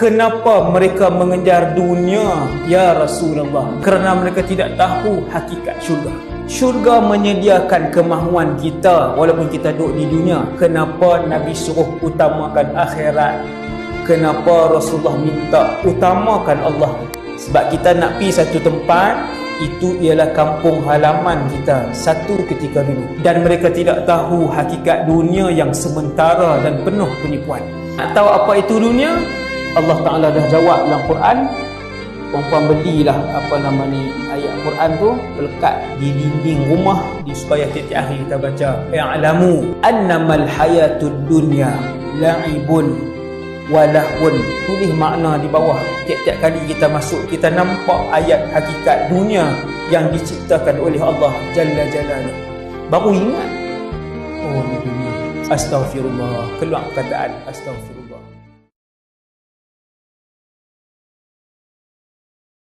kenapa mereka mengejar dunia ya Rasulullah? Kerana mereka tidak tahu hakikat syurga. Syurga menyediakan kemahuan kita walaupun kita duduk di dunia. Kenapa Nabi suruh utamakan akhirat? Kenapa Rasulullah minta utamakan Allah? Sebab kita nak pergi satu tempat, itu ialah kampung halaman kita satu ketika dulu. Dan mereka tidak tahu hakikat dunia yang sementara dan penuh penipuan. Nak tahu apa itu dunia? Allah Ta'ala dah jawab dalam Quran. Puan-puan belilah ayat Quran tu, lekat di dinding rumah supaya tiap-tiap hari kita baca ya'lamu annamal hayatud dunya la'ibun walahun. Tulis makna di bawah. Tiap-tiap kali kita masuk, kita nampak ayat hakikat dunia yang diciptakan oleh Allah Jalla Jalaluh, baru ingat, oh ni dunia. Astaghfirullah. Keluar perkataan astaghfirullah.